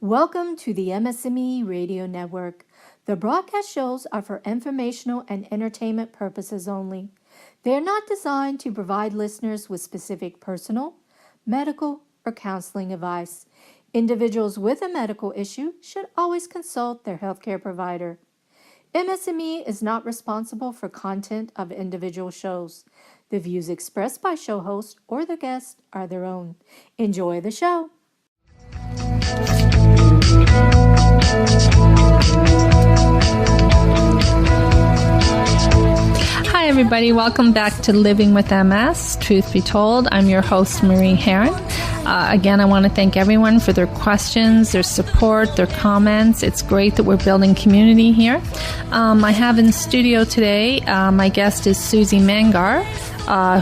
Welcome to the MS&Me Radio Network. The broadcast shows are for informational and entertainment purposes only. They are not designed to provide listeners with specific personal, medical, or counseling advice. Individuals with a medical issue should always consult their healthcare provider. MS&Me is not responsible for content of individual shows. The views expressed by show hosts or their guests are their own. Enjoy the show. Hi, everybody. Welcome back to Living with MS. Truth be told, I'm your host, Marie Herron. Again, I want to thank everyone for their questions, their support, their comments. It's great that we're building community here. I have in the studio today, my guest is Susie Mangar,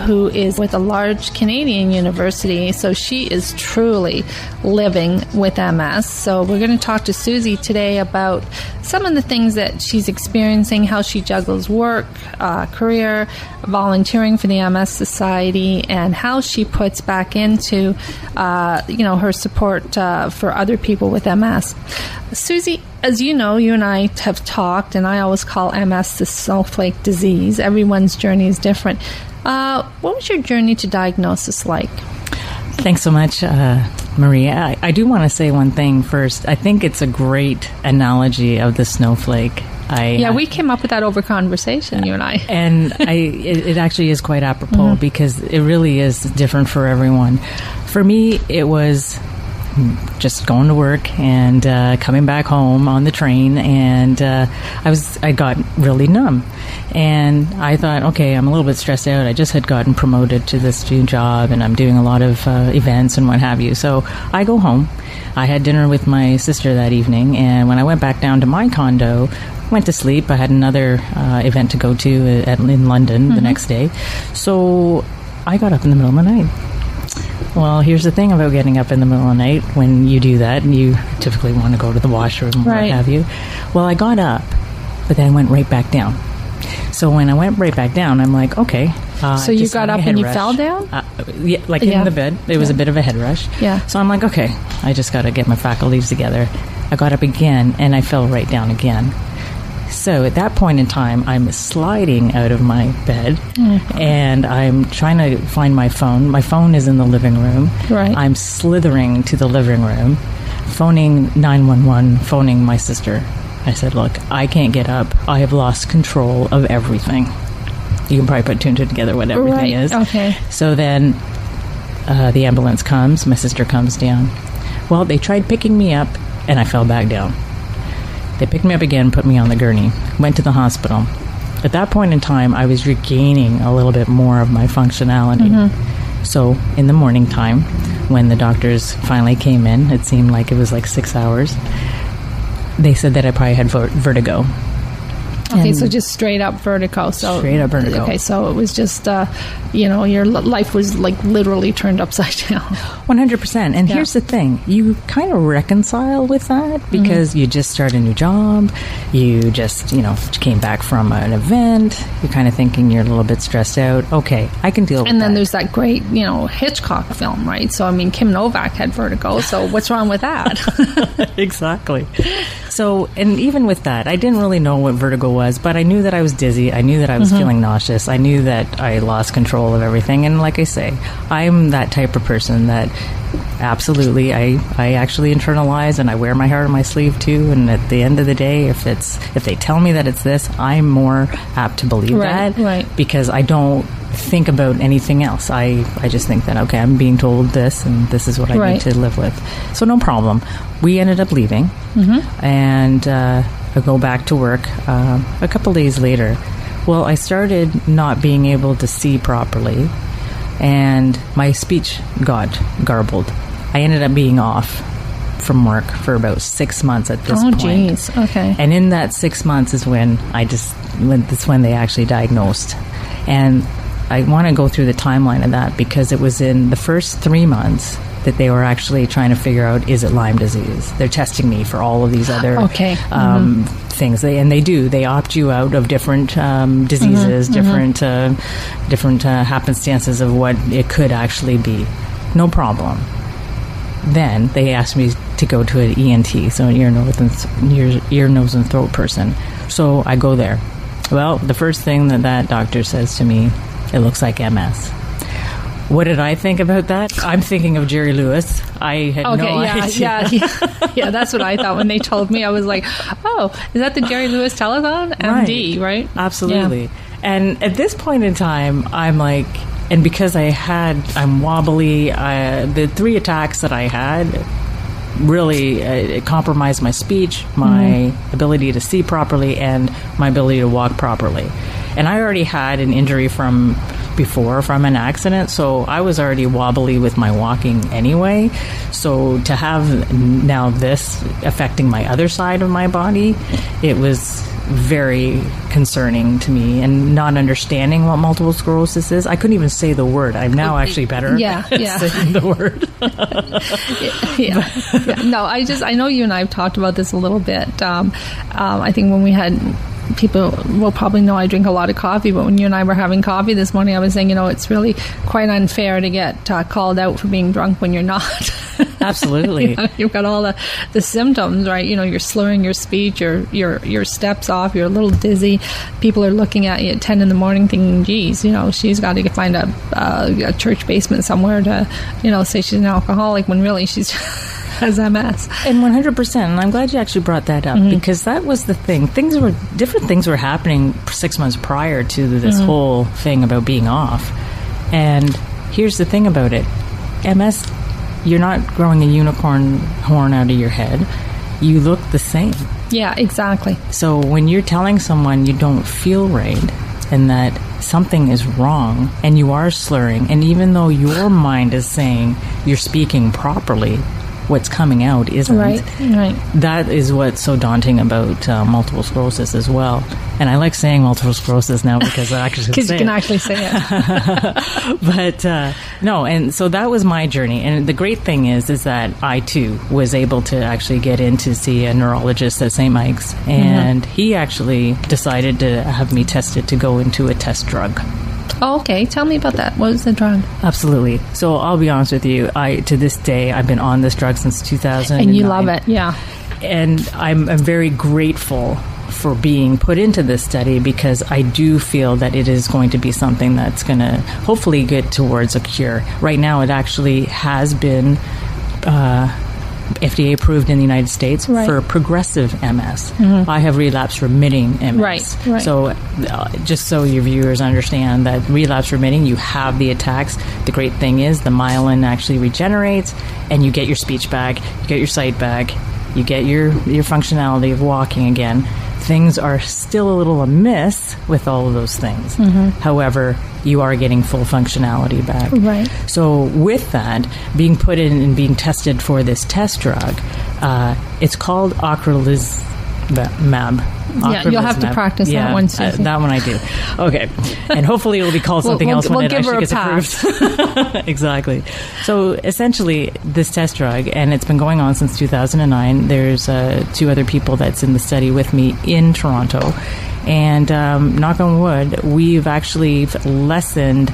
who is with a large Canadian university. So she is truly living with MS. So we're going to talk to Susie today about some of the things that she's experiencing, how she juggles work, career, volunteering for the MS Society, and how she puts back into, her support for other people with MS. Susie, as you know, you and I have talked, and I always call MS the snowflake disease. Everyone's journey is different. What was your journey to diagnosis like? Thanks so much, Maria. I do want to say one thing first. I think it's a great analogy of the snowflake. We came up with that over conversation, you and I. And it actually is quite apropos because it really is different for everyone. For me, it was just going to work and coming back home on the train, and I got really numb. And I thought, okay, I'm a little bit stressed out. I just had gotten promoted to this new job, and I'm doing a lot of events and what have you. So I go home. I had dinner with my sister that evening, and when I went back down to my condo, went to sleep. I had another event to go to in London the next day. So I got up in the middle of the night. Well, here's the thing about getting up in the middle of the night. When you do that, and you typically want to go to the washroom or what have you. Well, I got up, but then I went right back down. So when I went right back down, I'm like, okay. So you got up and you fell down? In the bed. It was a bit of a head rush. Yeah. So I'm like, okay, I just got to get my faculties together. I got up again, and I fell right down again. So at that point in time, I'm sliding out of my bed, and I'm trying to find my phone. My phone is in the living room. Right. I'm slithering to the living room, phoning 911, phoning my sister. I said, look, I can't get up. I have lost control of everything. You can probably put two and two together what everything is. Okay. So then the ambulance comes. My sister comes down. Well, they tried picking me up, and I fell back down. They picked me up again, put me on the gurney, went to the hospital. At that point in time, I was regaining a little bit more of my functionality. So in the morning time, when the doctors finally came in, it seemed like it was like 6 hours, they said that I probably had vertigo. Okay, so just straight up vertigo. Straight up vertigo. Okay, so it was just, your life was like literally turned upside down. 100%. And here's the thing. You kind of reconcile with that because you just started a new job. You just, came back from an event. You're kind of thinking you're a little bit stressed out. Okay, I can deal with that. And then there's that great, Hitchcock film, right? So, Kim Novak had vertigo. So what's wrong with that? Exactly. So, and even with that, I didn't really know what vertigo was, but I knew that I was dizzy. I knew that I was feeling nauseous. I knew that I lost control of everything. And like I say, I'm that type of person that absolutely, I actually internalize, and I wear my heart on my sleeve too. And at the end of the day, if they tell me that it's this, I'm more apt to believe that because I don't think about anything else. I just think that, okay, I'm being told this, and this is what I need to live with. So no problem. We ended up leaving, and I go back to work a couple days later. Well, I started not being able to see properly, and my speech got garbled. I ended up being off from work for about 6 months at this point. Oh, geez. Okay. And in that 6 months is when that's when they actually diagnosed. And I want to go through the timeline of that because it was in the first 3 months that they were actually trying to figure out, is it Lyme disease? They're testing me for all of these other things. They opt you out of different diseases, different happenstances of what it could actually be. No problem. then they asked me to go to an ENT, so an ear, nose, and throat person. So I go there. Well, the first thing that doctor says to me, it looks like MS. What did I think about that? I'm thinking of Jerry Lewis. I had no idea. Yeah, that's what I thought when they told me. I was like, oh, is that the Jerry Lewis telethon? MD, right? Absolutely. Yeah. And at this point in time, I'm like, and because I'm wobbly, the 3 attacks that I had really it compromised my speech, my ability to see properly, and my ability to walk properly. And I already had an injury from an accident, so I was already wobbly with my walking anyway. So to have now this affecting my other side of my body, it was very concerning to me, and not understanding what multiple sclerosis is. I couldn't even say the word. I'm now actually better at saying the word. No, I know you and I have talked about this a little bit. I think when we had people will probably know I drink a lot of coffee, but when you and I were having coffee this morning, I was saying, it's really quite unfair to get called out for being drunk when you're not. Absolutely. You've got all the symptoms, right? You're slurring your speech, your steps off, you're a little dizzy. People are looking at you at 10 in the morning thinking, geez, she's got to find a church basement somewhere to, say she's an alcoholic, when really she's has MS. And 100%. And I'm glad you actually brought that up, because that was the thing. Different things were happening 6 months prior to this whole thing about being off. And here's the thing about it. MS, you're not growing a unicorn horn out of your head. You look the same. Yeah, exactly. So when you're telling someone you don't feel right and that something is wrong and you are slurring, and even though your mind is saying you're speaking properly, what's coming out isn't. Right. That is what's so daunting about multiple sclerosis as well. And I like saying multiple sclerosis now because I actually because you can actually say it. But no, and so that was my journey. And the great thing is that I too was able to actually get in to see a neurologist at St. Mike's, and he actually decided to have me tested to go into a test drug. Oh, okay. Tell me about that. What was the drug? Absolutely. So I'll be honest with you. To this day, I've been on this drug since 2009. And you love it, yeah. And I'm very grateful for being put into this study, because I do feel that it is going to be something that's going to hopefully get towards a cure. Right now, it actually has been FDA approved in the United States for progressive MS. I have relapse remitting MS. Right. So just so your viewers understand that relapse remitting, you have the attacks. The great thing is the myelin actually regenerates, and you get your speech back, you get your sight back, you get your functionality of walking again. Things are still a little amiss with all of those things. However, you are getting full functionality back. Right. So with that, being put in and being tested for this test drug, it's called ocrelizumab. Yeah, you'll have to practice that one, Susie. That one I do. Okay. And hopefully it'll be called something else when it actually gets approved. Exactly. So essentially, this test drug, and it's been going on since 2009. There's 2 other people that's in the study with me in Toronto. And knock on wood, we've actually lessened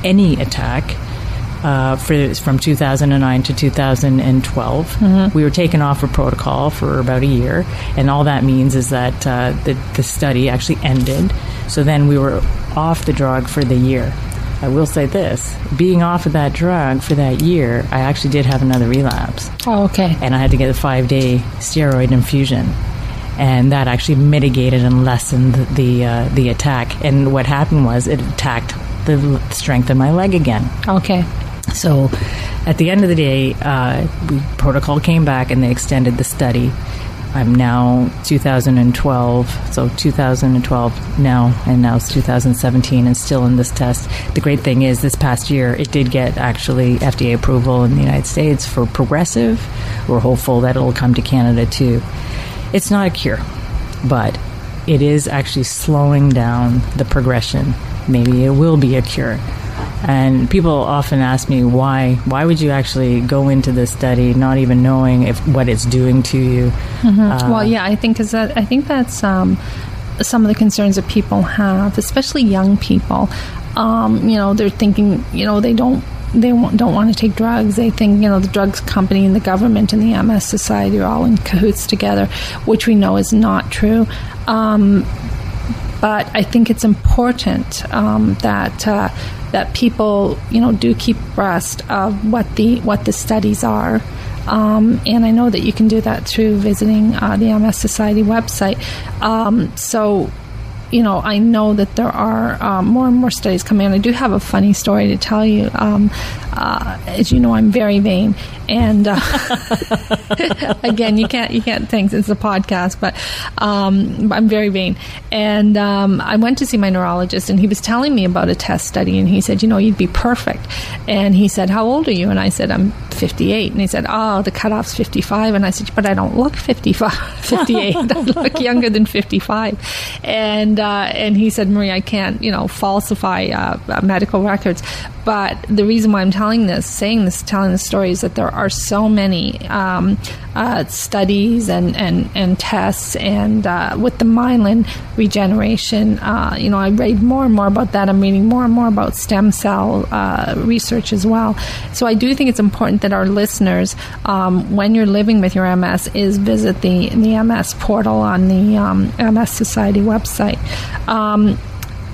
any attack from 2009 to 2012. We were taken off a protocol for about a year, and all that means is that the study actually ended. So then we were off the drug for the year. I will say this, being off of that drug for that year, I actually did have another relapse. Oh, okay. And I had to get a 5-day steroid infusion. And that actually mitigated and lessened the attack. And what happened was it attacked the strength in my leg again. Okay. So at the end of the day, protocol came back and they extended the study. I'm now 2012, so 2012 now, and now it's 2017 and still in this test. The great thing is this past year, it did get actually FDA approval in the United States for progressive. We're hopeful that it'll come to Canada too. It's not a cure, but it is actually slowing down the progression. Maybe it will be a cure. And people often ask me, why would you actually go into this study not even knowing what it's doing to you? Well, yeah, I think that's some of the concerns that people have, especially young people. They're thinking, they don't don't want to take drugs. They think, the drugs company and the government and the MS Society are all in cahoots together, which we know is not true. But I think it's important that people, do keep abreast of what the studies are. And I know that you can do that through visiting the MS Society website. So, I know that there are more and more studies coming in. I do have a funny story to tell you. As you know, I'm very vain, and again, you can't think it's a podcast, but I'm very vain. And I went to see my neurologist, and he was telling me about a test study, and he said, you'd be perfect. And he said, how old are you? And I said, I'm 58. And he said, oh, the cutoff's 55. And I said, but I don't look 58. I look younger than 55. And he said, Marie, I can't, falsify medical records. But the reason why I'm telling this story is that there are so many studies and tests, and with the myelin regeneration, I read more and more about that. I'm reading more and more about stem cell research as well. So I do think it's important that our listeners, when you're living with your MS, is visit the MS portal on the MS Society website.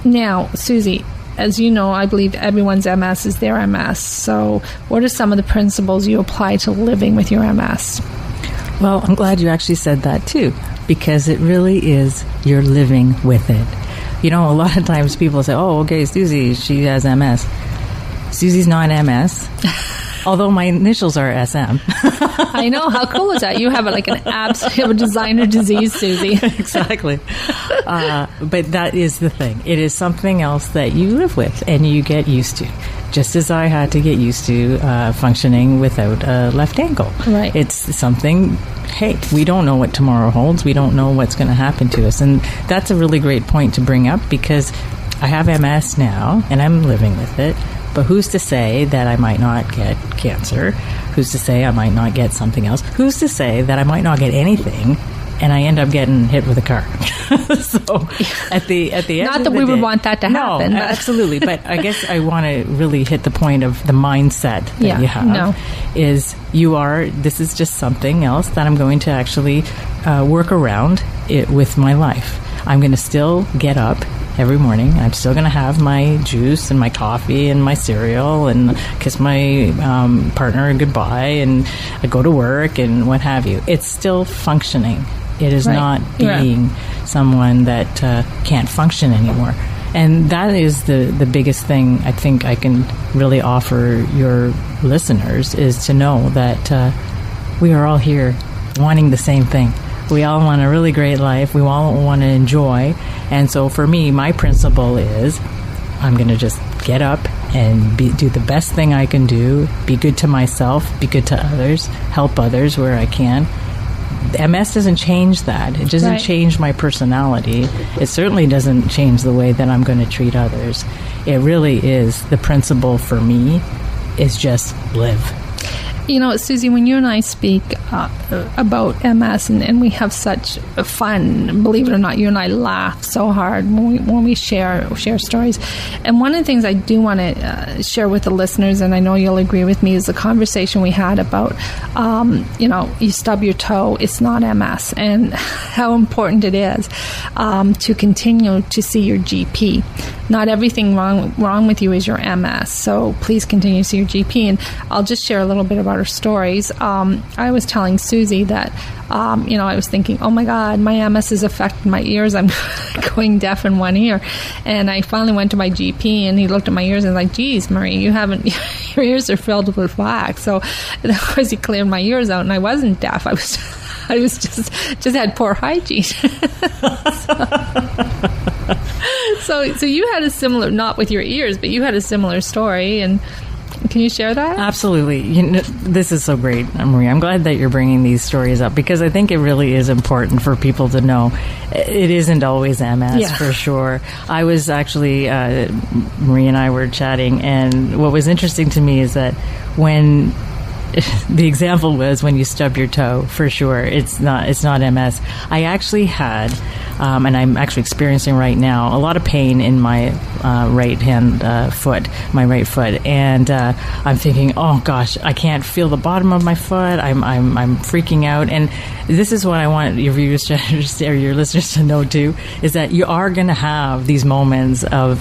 Now, Susie, as you know, I believe everyone's MS is their MS. So what are some of the principles you apply to living with your MS? Well, I'm glad you actually said that too, because it really is you're living with it. A lot of times people say, oh, okay, Susie, she has MS. Susie's not MS. Although my initials are SM. I know. How cool is that? You have a designer disease, Susie. Exactly. But that is the thing. It is something else that you live with and you get used to. Just as I had to get used to functioning without a left ankle. Right. It's something, hey, we don't know what tomorrow holds. We don't know what's going to happen to us. And that's a really great point to bring up, because I have MS now and I'm living with it. But who's to say that I might not get cancer? Who's to say I might not get something else? Who's to say that I might not get anything and I end up getting hit with a car? So at the end not of that the we day, would want that to happen. No, but. Absolutely. But I guess I want to really hit the point of the mindset that you have. No. Is this is just something else that I'm going to actually work around it with my life. I'm going to still get up every morning. I'm still going to have my juice and my coffee and my cereal and kiss my partner goodbye, and I go to work and what have you. It's still functioning. It is not being someone that can't function anymore. And that is the biggest thing I think I can really offer your listeners, is to know that we are all here wanting the same thing. We all want a really great life. We all want to enjoy. And so for me, my principle is I'm going to just get up and do the best thing I can do, be good to myself, be good to others, help others where I can. MS doesn't change that. It doesn't change my personality. It certainly doesn't change the way that I'm going to treat others. It really is, the principle for me is just live. Susie, when you and I speak about MS, and we have such fun, believe it or not, you and I laugh so hard when we share stories. And one of the things I do want to share with the listeners, and I know you'll agree with me, is the conversation we had about, you stub your toe, it's not MS, and how important it is to continue to see your GP. Not everything wrong with you is your MS, so please continue to see your GP. And I'll just share a little bit about our stories. I was telling Susie that, I was thinking, oh my God, my MS is affecting my ears. I'm going deaf in one ear. And I finally went to my GP, and he looked at my ears and was like, geez, Marie, your ears are filled with wax. So of course he cleared my ears out, and I wasn't deaf. I was just had poor hygiene. So you had a similar, not with your ears, but you had a similar story, and can you share that? Absolutely. This is so great, Marie. I'm glad that you're bringing these stories up, because I think it really is important for people to know it isn't always MS, for sure. I was actually, Marie and I were chatting, and what was interesting to me is that when the example was when you stub your toe, for sure. It's not MS. I actually had, and I'm actually experiencing right now, a lot of pain in my right foot, and I'm thinking, oh gosh, I can't feel the bottom of my foot. I'm freaking out, and this is what I want your viewers to or your listeners to know too, is that you are going to have these moments of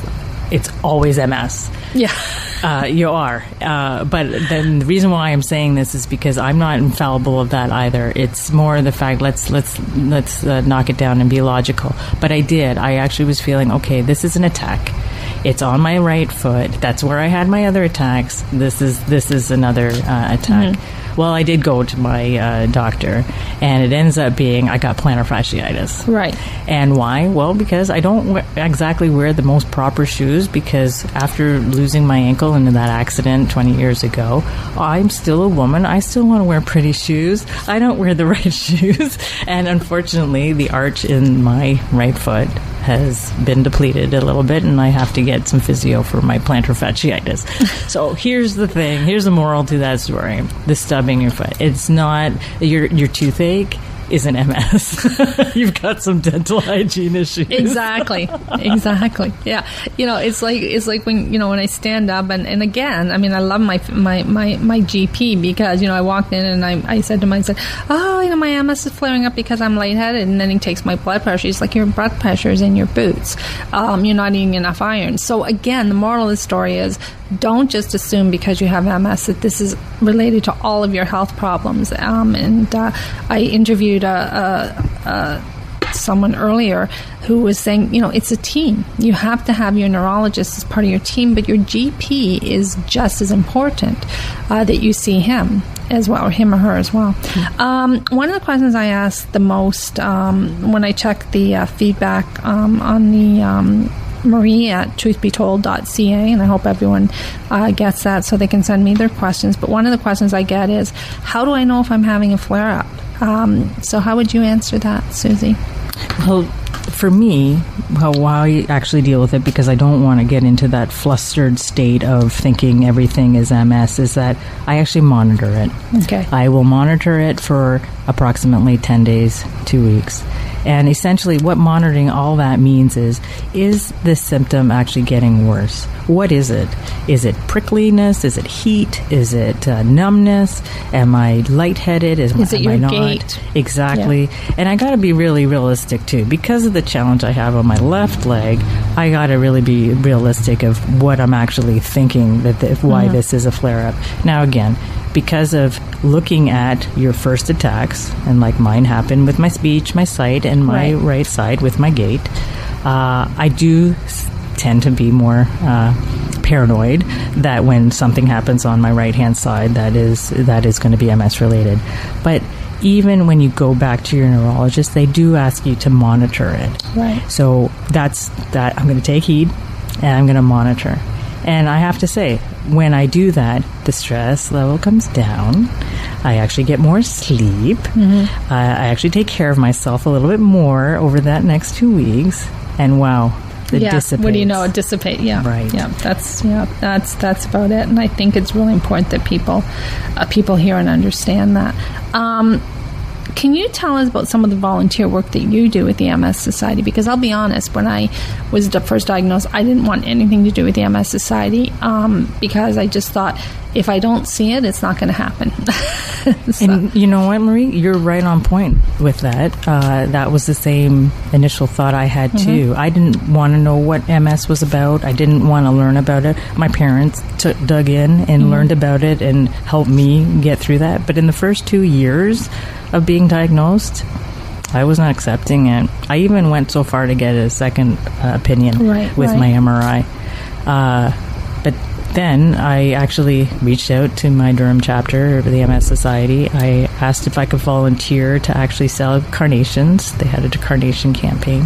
it's always MS. Yeah. You are. But then the reason why I'm saying this is because I'm not infallible of that either. It's more the fact, let's knock it down and be logical. But I actually was feeling, okay, this is an attack. It's on my right foot. That's where I had my other attacks. This is another attack. Mm-hmm. Well, I did go to my doctor, and it ends up being I got plantar fasciitis. Right. And why? Well, because I don't exactly wear the most proper shoes, because after losing my ankle in that accident 20 years ago, I'm still a woman. I still want to wear pretty shoes. I don't wear the right shoes. And unfortunately, the arch in my right foot has been depleted a little bit, and I have to get some physio for my plantar fasciitis. So here's the thing. Here's the moral to that story. The stubbing your foot. It's not your toothache is an MS. You've got some dental hygiene issues. Exactly. Yeah. It's like when, when I stand up and again, I mean, I love my GP because, I walked in and I said to him, I said, oh, my MS is flaring up because I'm lightheaded. And then he takes my blood pressure. He's like, your blood pressure is in your boots. You're not eating enough iron. So again, the moral of the story is don't just assume because you have MS that this is related to all of your health problems. I interviewed someone earlier who was saying, it's a team. You have to have your neurologist as part of your team, but your GP is just as important that you see him as well, or him or her as well. Mm-hmm. One of the questions I ask the most when I check the feedback on the Marie at truthbetold.ca, and I hope everyone gets that so they can send me their questions. But one of the questions I get is, how do I know if I'm having a flare-up? So how would you answer that, Susie? Well, for me, how I actually deal with it, because I don't want to get into that flustered state of thinking everything is MS, is that I actually monitor it. Okay. I will monitor it for approximately 10 days, 2 weeks. And essentially what monitoring all that means is this symptom actually getting worse? What is it? Is it prickliness? Is it heat? Is it numbness? Am I lightheaded? Is it your gait? Exactly. Yeah. And I got to be really realistic too. Because of the challenge I have on my left leg, I got to really be realistic of what I'm actually thinking why this is a flare-up. Now again, because of looking at your first attacks, and like mine happened with my speech, my sight, and my right side with my gait, I do tend to be more paranoid that when something happens on my right-hand side, that is going to be MS related. But even when you go back to your neurologist, they do ask you to monitor it. Right. So that's that. I'm going to take heed, and I'm going to monitor. And I have to say, when I do that, the stress level comes down. I actually get more sleep. Mm-hmm. I actually take care of myself a little bit more over that next 2 weeks. And wow, it dissipates. What do you know? It dissipates. Yeah. Right. Yeah. That's about it. And I think it's really important that people hear and understand that. Can you tell us about some of the volunteer work that you do with the MS Society? Because I'll be honest, when I was first diagnosed, I didn't want anything to do with the MS Society because I just thought, if I don't see it, it's not going to happen. So. And you know what, Marie? You're right on point with that. That was the same initial thought I had, too. Mm-hmm. I didn't want to know what MS was about. I didn't want to learn about it. My parents dug in and learned about it and helped me get through that. But in the first 2 years of being diagnosed, I was not accepting it. I even went so far to get a second opinion with my MRI. But then I actually reached out to my Durham chapter of the MS Society. I asked if I could volunteer to actually sell carnations. They had a carnation campaign,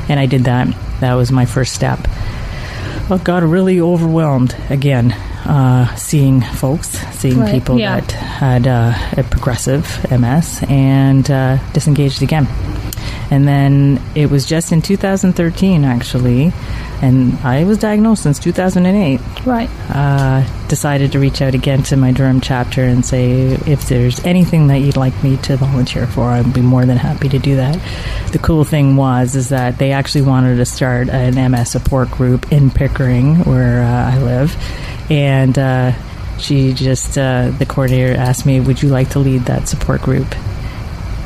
and I did that. That was my first step. I got really overwhelmed again, seeing people that had a progressive MS and disengaged again. And then it was just in 2013, actually, And I was diagnosed since 2008. Right. Decided to reach out again to my Durham chapter and say, if there's anything that you'd like me to volunteer for, I'd be more than happy to do that. The cool thing is that they actually wanted to start an MS support group in Pickering, where I live. And the coordinator asked me, would you like to lead that support group?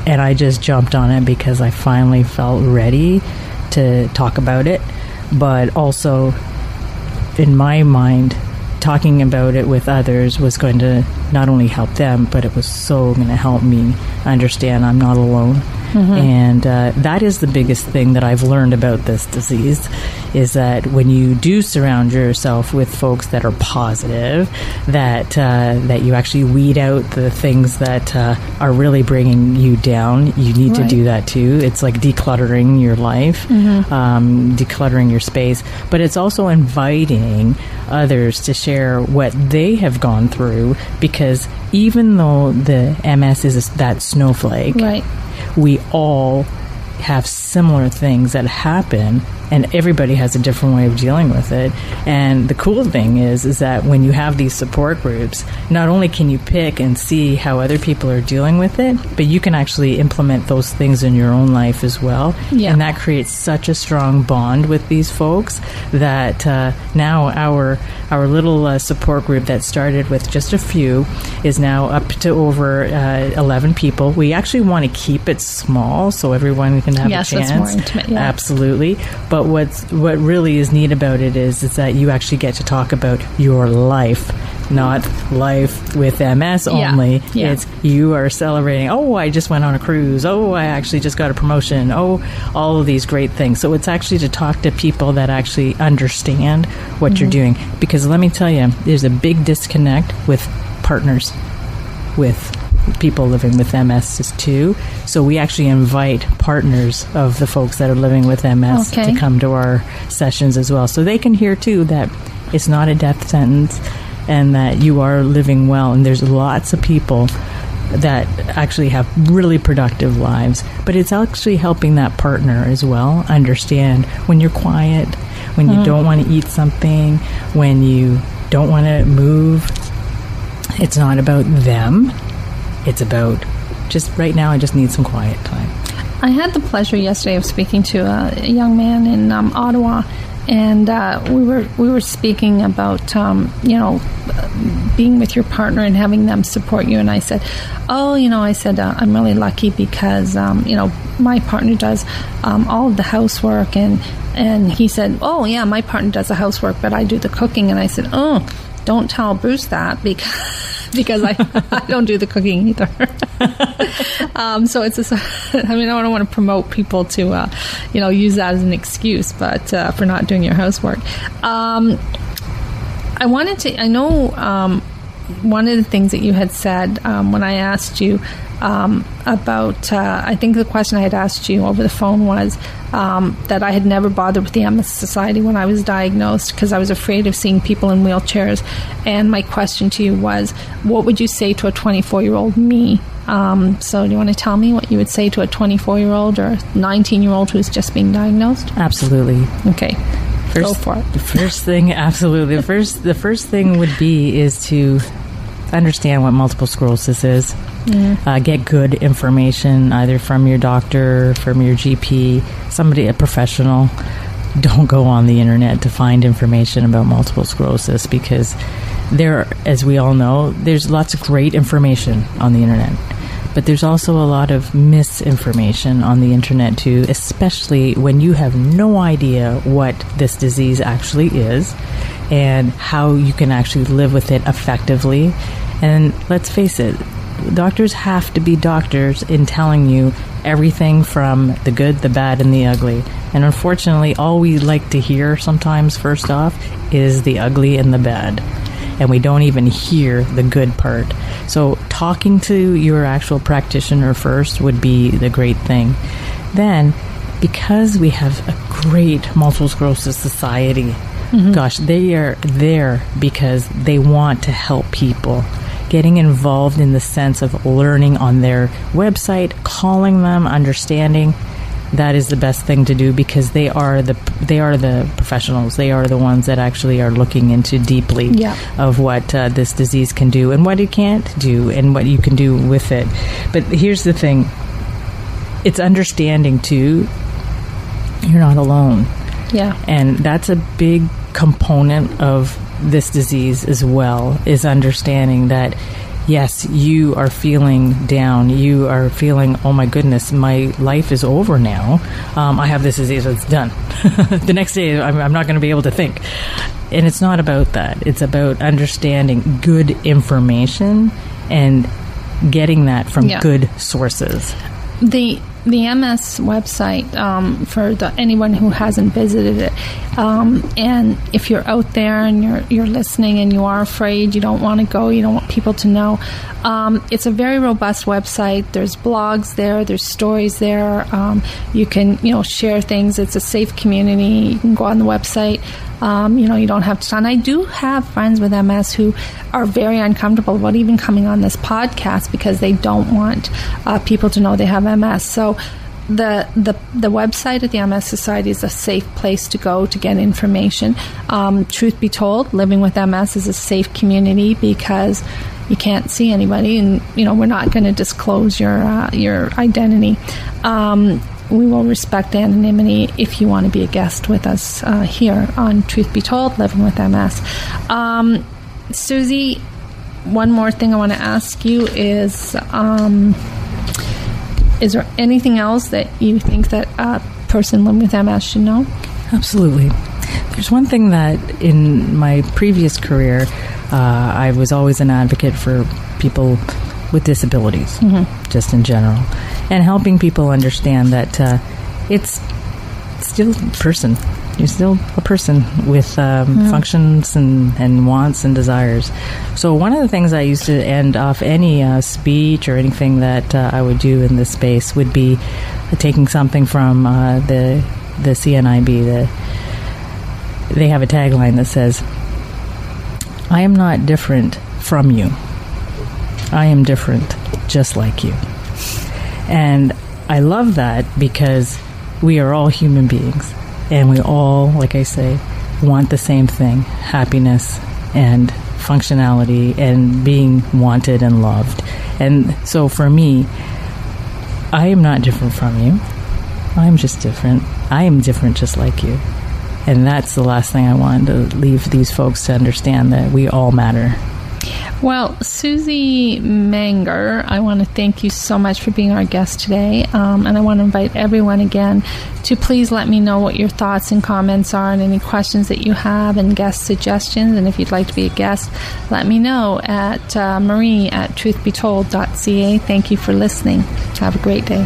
And I just jumped on it because I finally felt ready to talk about it. But also, in my mind, talking about it with others was going to not only help them, but it was so going to help me understand I'm not alone. And that is the biggest thing that I've learned about this disease, is that when you do surround yourself with folks that are positive, that you actually weed out the things that are really bringing you down. You need to do that too. It's like decluttering your life, decluttering your space, but it's also inviting others to share what they have gone through, because even though the MS is that snowflake, we all have similar things that happen, and everybody has a different way of dealing with it. And the cool thing is that when you have these support groups, not only can you pick and see how other people are dealing with it, but you can actually implement those things in your own life as well. And that creates such a strong bond with these folks that now our little support group that started with just a few is now up to over 11 people. We actually want to keep it small so everyone can have a chance. That's more intimate. Absolutely. But what really is neat about it is that you actually get to talk about your life, not life with MS only. It's you are celebrating, oh, I just went on a cruise. Oh, I actually just got a promotion. Oh, all of these great things. So it's actually to talk to people that actually understand what you're doing. Because let me tell you, there's a big disconnect with partners, with people living with MS too. So we actually invite partners of the folks that are living with MS to come to our sessions as well. So they can hear too that it's not a death sentence and that you are living well. And there's lots of people that actually have really productive lives. But it's actually helping that partner as well understand when you're quiet, when you don't want to eat something, when you don't want to move. It's not about them. It's about just right now, I just need some quiet time. I had the pleasure yesterday of speaking to a young man in Ottawa, and we were speaking about being with your partner and having them support you. And I said, I'm really lucky because my partner does all of the housework, and he said, oh yeah, my partner does the housework, but I do the cooking. And I said, oh, don't tell Bruce that because I don't do the cooking either. So it's I don't want to promote people to, use that as an excuse, but for not doing your housework. I know one of the things that you had said when I asked you about, I think the question I had asked you over the phone was that I had never bothered with the MS Society when I was diagnosed because I was afraid of seeing people in wheelchairs. And my question to you was, what would you say to a 24-year-old me? So do you want to tell me what you would say to a 24-year-old or 19-year-old who's just being diagnosed? Absolutely. Okay. Go for it. The first thing, absolutely. The first thing would be is to understand what multiple sclerosis is. Get good information either from your doctor, from your GP, a professional. Don't go on the internet to find information about multiple sclerosis because there, as we all know, there's lots of great information on the internet. But there's also a lot of misinformation on the internet too, especially when you have no idea what this disease actually is and how you can actually live with it effectively. And let's face it, doctors have to be doctors in telling you everything from the good, the bad, and the ugly. And unfortunately, all we like to hear sometimes, first off, is the ugly and the bad. And we don't even hear the good part. So talking to your actual practitioner first would be the great thing. Then, because we have a great multiple sclerosis society, gosh, they are there because they want to help people. Getting involved in the sense of learning on their website, calling them, understanding. that is the best thing to do, because they are the professionals. They are the ones that actually are looking into deeply of what this disease can do and what it can't do and what you can do with it. But here's the thing. It's understanding, too, you're not alone. Yeah. And that's a big component of this disease as well, is understanding that, yes, you are feeling down. You are feeling, oh my goodness, my life is over now. I have this disease, it's done. The next day, I'm not going to be able to think. And it's not about that. It's about understanding good information and getting that from good sources. The MS website, for anyone who hasn't visited it, and if you're out there and you're listening and you are afraid, you don't want to go, you don't want people to know, it's a very robust website. There's blogs there, there's stories there. You can share things. It's a safe community. You can go on the website. You don't have to. And I do have friends with MS who are very uncomfortable about even coming on this podcast because they don't want people to know they have MS. So the website at the MS Society is a safe place to go to get information. Truth be told, living with MS is a safe community because you can't see anybody, and we're not going to disclose your identity. We will respect anonymity if you want to be a guest with us here on Truth Be Told, Living with MS. Susie, one more thing I want to ask you is there anything else that you think that a person living with MS should know? Absolutely. There's one thing that in my previous career, I was always an advocate for people with disabilities, just in general, and helping people understand that it's still a person. You're still a person with functions and wants and desires. So one of the things I used to end off any speech or anything that I would do in this space would be taking something from the CNIB. They have a tagline that says, "I am not different from you. I am different, just like you." And I love that because we are all human beings, and we all, like I say, want the same thing: happiness and functionality and being wanted and loved. And so for me, I am not different from you. I'm just different. I am different just like you. And that's the last thing I wanted to leave these folks to understand, that we all matter. Well, Susie Manger, I want to thank you so much for being our guest today. And I want to invite everyone again to please let me know what your thoughts and comments are and any questions that you have and guest suggestions. And if you'd like to be a guest, let me know at marie@truthbetold.ca. Thank you for listening. Have a great day.